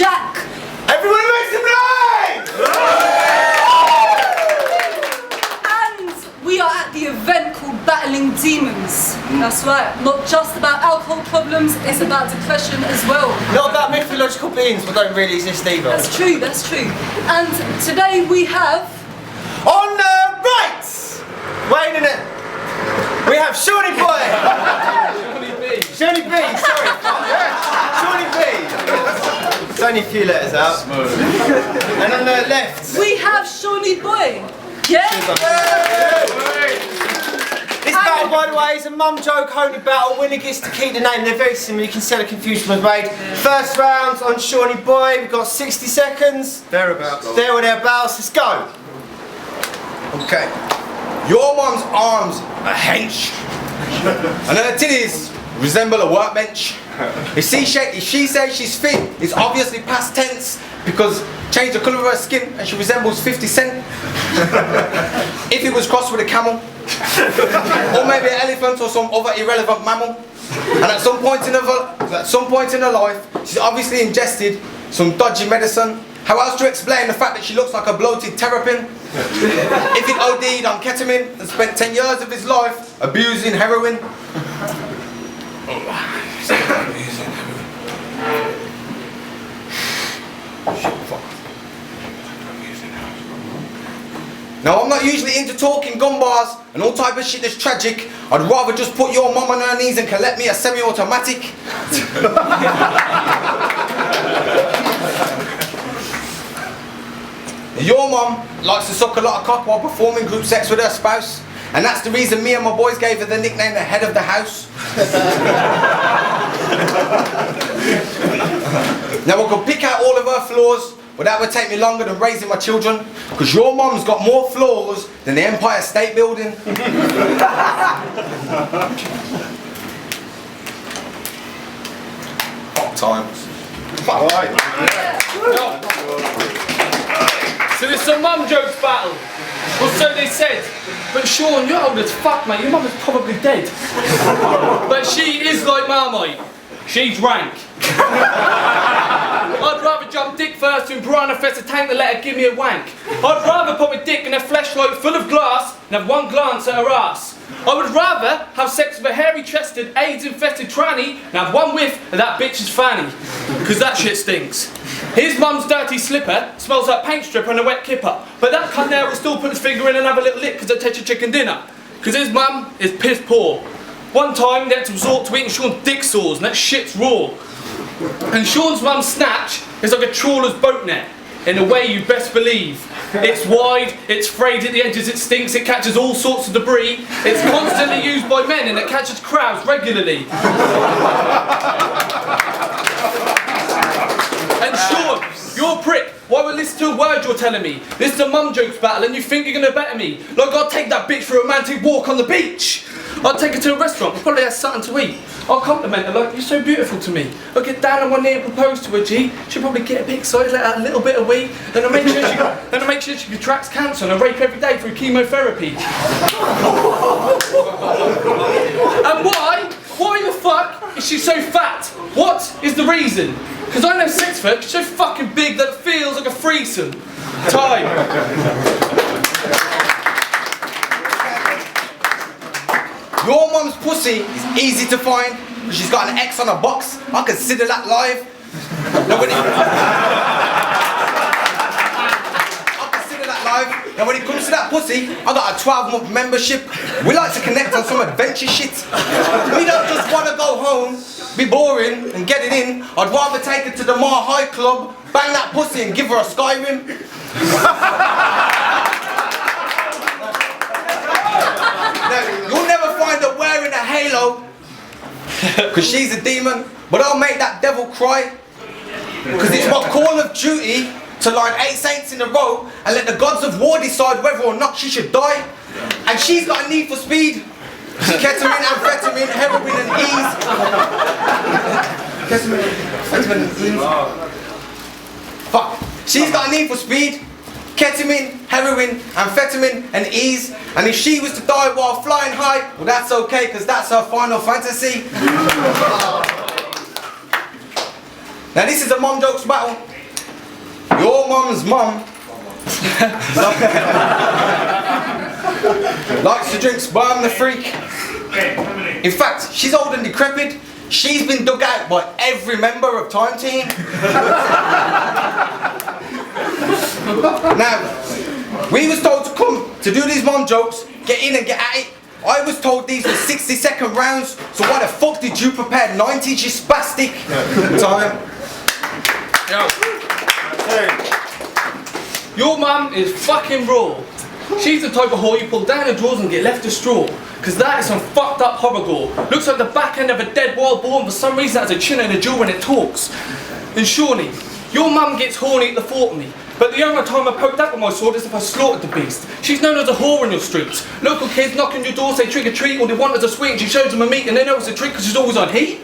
Jack. Everyone make some noise! And we are at the event called Battling Demons. That's right, not just about alcohol problems, it's about depression as well. Not about mythological beings, but don't really exist either. That's true, that's true. And today we have... On the right! Wait a minute. We have Seany-Boi! Seany B, sorry. Seany B. It's only a few letters out. And on the left... We have Seani-Boi. Yeah? This battle, by the way, is a mum joke only battle. Winner gets to keep the name. They're very similar. You can see the confusion was made. First round on Seany-Boi. We've got 60 seconds. Thereabouts. There or thereabouts. Let's go. Okay. Your mum's arms are hench. And her titties resemble a workbench. If she says she's fit, it's obviously past tense because change the colour of her skin and she resembles 50 Cent. If it was crossed with a camel. Or maybe an elephant or some other irrelevant mammal. And at some point in her life, she's obviously ingested some dodgy medicine. How else to explain the fact that she looks like a bloated terrapin? If it OD'd on ketamine and spent 10 years of his life abusing heroin. Now I'm not usually into talking gun bars and all type of shit that's tragic. I'd rather just put your mum on her knees and collect me a semi-automatic. Your mum likes to suck a lot of cock while performing group sex with her spouse, and that's the reason me and my boys gave her the nickname the head of the house. Now I could pick out all of her flaws, but that would take me longer than raising my children, because your mum's got more flaws than the Empire State Building. Hot times. Alright. So it's a mum jokes battle. Well, so they said. But Sean, you're old as fuck, mate. Your mum is probably dead. But she is like Marmite. She's rank. I'd rather jump dick first to piranha fest a tank than let her give me a wank. I'd rather put my dick in a fleshlight full of glass and have one glance at her ass. I would rather have sex with a hairy-chested, AIDS-infested tranny and have one whiff of that bitch's fanny. Because that shit stinks. His mum's dirty slipper smells like paint stripper and a wet kipper. But that cunt there will still put his finger in and have a little lick because I touch a chicken dinner. Because his mum is piss poor. One time they had to resort to eating Sean's dick sores and that shit's raw. And Sean's mum's snatch is like a trawler's boat net. In a way you best believe. It's wide, it's frayed at the edges, it stinks, it catches all sorts of debris. It's constantly used by men and it catches crowds regularly. And Sean, you're a prick. Why would listen to a word you're telling me? This is a mum jokes battle and you think you're gonna better me. Like I'll take that bitch for a romantic walk on the beach. I'll take her to a restaurant, we'll probably have something to eat. I'll compliment her like, you're so beautiful to me. I'll get down on one knee and propose to her, G. She'll probably get a bit excited, let out a little bit of wee. Then I'll make sure she contracts cancer and I rape every day through chemotherapy. And why the fuck is she so fat? What is the reason? Because I know sex for her, she's so fucking big that it feels like a threesome. Time. Your mum's pussy is easy to find because she's got an X on her box. I consider that live. Now when it comes to that pussy, I got a 12-month membership. We like to connect on some adventure shit. We don't just want to go home, be boring and get it in. I'd rather take her to the Mar High Club, bang that pussy and give her a Skyrim. Now, you'll never find her wearing a halo, because she's a demon, but I'll make that devil cry, because it's my call of duty to line 8 saints in a row and let the gods of war decide whether or not she should die. And she's got a need for speed. Ketamine, amphetamine, heroin and ease. Ketamine, amphetamine and ease. Fuck. She's got a need for speed. Ketamine, heroin, amphetamine and ease. And if she was to die while flying high, well that's okay, because that's her final fantasy. Now this is a mom jokes battle. mum's mum likes to drink sperm the freak. In fact, she's old and decrepit. She's been dug out by every member of Time Team. Now, we was told to come to do these mom jokes, get in and get at it. I was told these were 60-second rounds, so why the fuck did you prepare 90, you spastic? Time. Yo. Your mum is fucking raw. She's the type of whore you pull down her drawers and get left a straw. Cause that is some fucked up horror gore. Looks like the back end of a dead wild boar and for some reason has a chin and a jaw when it talks. And Seany, your mum gets horny at the thought of me. But the only time I poked up with my sword is if I slaughtered the beast. She's known as a whore in your streets. Local kids knock on your door, say trick or treat, all they want is a sweet and she shows them a meat and they know it's a treat because she's always on heat.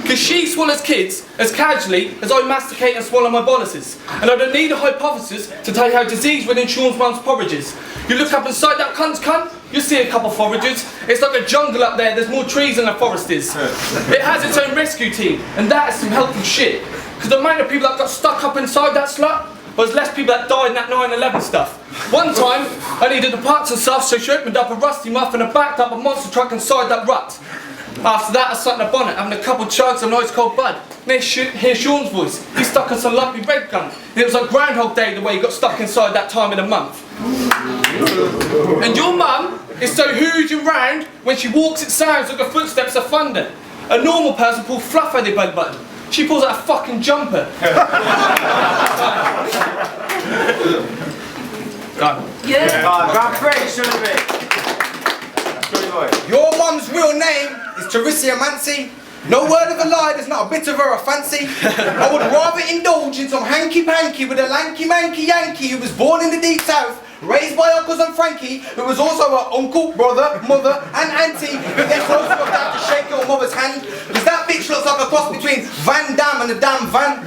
Because she swallows kids as casually as I masticate and swallow my boluses. And I don't need a hypothesis to tell you how disease-ridden Sean's mum's porridge is. You look up inside that cunt's cunt, you see a couple foragers. It's like a jungle up there, there's more trees than a forest is. It has its own rescue team, and that is some helpful shit. Because the amount of people that got stuck up inside that slut was less people that died in that 9/11 stuff. One time, I needed the parts and stuff, so she opened up a rusty muff and I backed up a monster truck inside that rut. After that, I sat in a bonnet having a couple chugs of an ice cold bud. And hear Sean's voice. He stuck on some lumpy red gun. And it was like Groundhog Day the way he got stuck inside that time of the month. And your mum is so huge and round, when she walks it sounds like her footsteps are thunder. A normal person pulls fluff out their belly button. She pulls out a fucking jumper. Done. Yeah. Round 3, Seany B. Your mum's real name is Teresa Mancy. No word of a lie, there's not a bit of her I fancy. I would rather indulge in some hanky-panky with a lanky-manky Yankee who was born in the deep south, raised by her cousin Frankie, who was also her uncle, brother, mother and auntie, who gets close enough down to shake your mother's hand. Because that bitch looks like a cross between Van Damme and a damn van.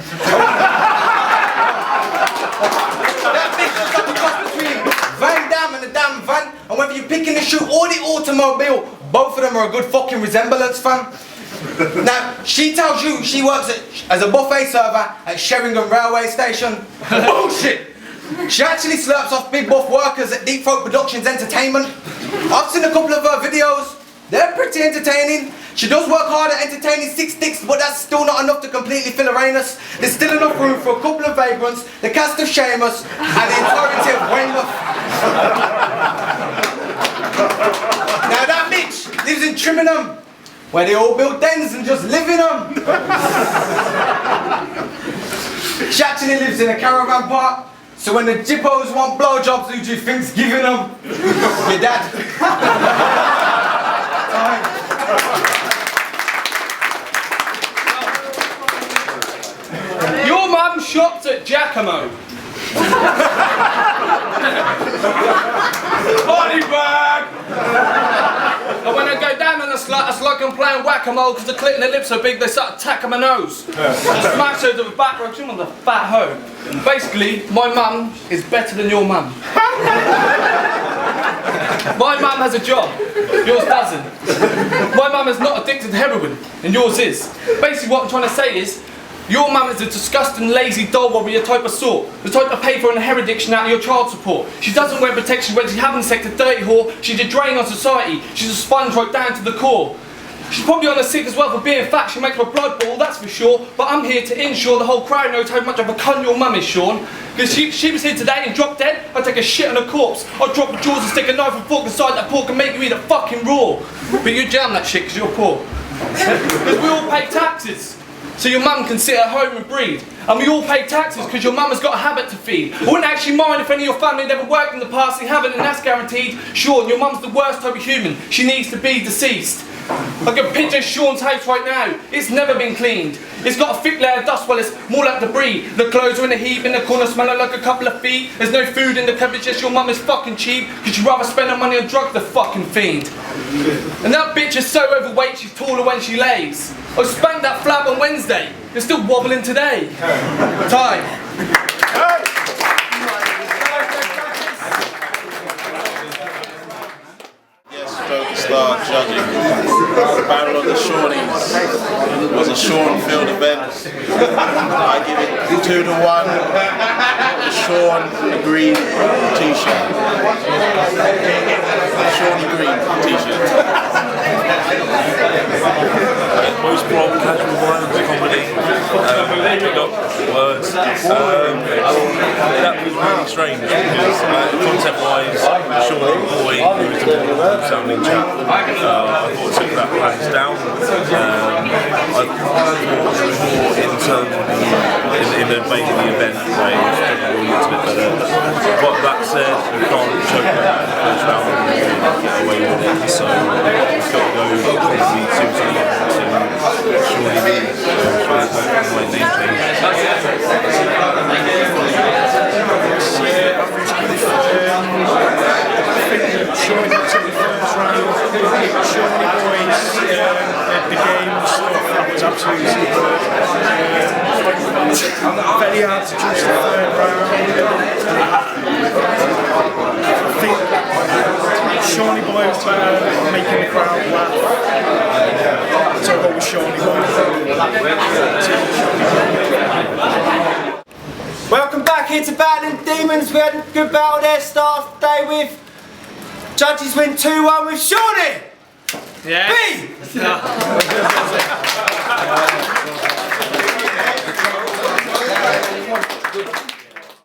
That bitch looks like a cross between Van Damme and a damn van. And whether you're picking the shoe or the automobile, both of them are a good fucking resemblance, fam. Now, she tells you she works as a buffet server at Sheringham Railway Station. Bullshit! She actually slurps off big buff workers at Deep Throat Productions Entertainment. I've seen a couple of her videos. They're pretty entertaining. She does work hard at entertaining 6 dicks, but that's still not enough to completely fill her anus. There's still enough room for a couple of vagrants, the cast of Seamus, and the entirety of Weymouth. Now that bitch lives in Trimmingham, where they all build dens and just live in them. She actually lives in a caravan park, so when the jippos want blowjobs, who do you think's giving them? Your dad. Your mum shopped at Giacomo. Body bag! And when I go down on the slut, it's like I'm playing whack-a-mole because the clit and the lips so big they start attacking my nose. I smash her to the back row, she's on the fat hoe. Basically, my mum is better than your mum. My mum has a job, yours doesn't. My mum is not addicted to heroin, and yours is. Basically what I'm trying to say is, your mum is a disgusting, lazy, doll warrior type of sort. The type to pay for an hair addiction out of your child support. She doesn't wear protection when she's having sex, a dirty whore. She's a drain on society. She's a sponge right down to the core. She's probably on the sick as well for being fat. She makes my blood boil, that's for sure. But I'm here to ensure the whole crowd knows how much of a cunt your mum is, Sean. Because she was here today and dropped dead, I'd take a shit on a corpse. I'd drop the jaws and stick a knife and fork inside that pork and make you eat it fucking raw. But you jam that shit because you're poor. Because we all pay taxes. So your mum can sit at home and breed. And we all pay taxes because your mum has got a habit to feed. I wouldn't actually mind if any of your family had ever worked in the past, they haven't, and that's guaranteed. Sean, your mum's the worst type of human. She needs to be deceased. I can picture Sean's house right now. It's never been cleaned. It's got a thick layer of dust, well it's more like debris. The clothes are in a heap in the corner smelling like a couple of feet. There's no food in the cupboard, just your mum is fucking cheap because you'd rather spend her money on drugs, the fucking fiend. And that bitch is so overweight she's taller when she lays. I spanked that flab on Wednesday. They're still wobbling today. Time. Start judging. The Battle of the Shorties was a Sean field event. I give it 2-1. The on a green t-shirt. Seany Green t-shirt. Most from casual violence comedy. Big up words. That was really strange because concept-wise, Seany Boi, who was a sounding chap, I thought took that place down. I thought more in terms of in the vein of the event, way a little bit better. But that said, we can't choke that in the first round and get away with it. So we've got to go probably to Seany B. My name change. Seany got to the first round. Seany Boi's the game and stuff, that was absolutely superb. Very hard to judge the third round. I think Seany Boi was better at making the crowd laugh. So I'll go with Seany Boi. Welcome back here to Battling Demons. We had a good battle there, start off the day with. Judges win 2-1 with Seany Yeah. B.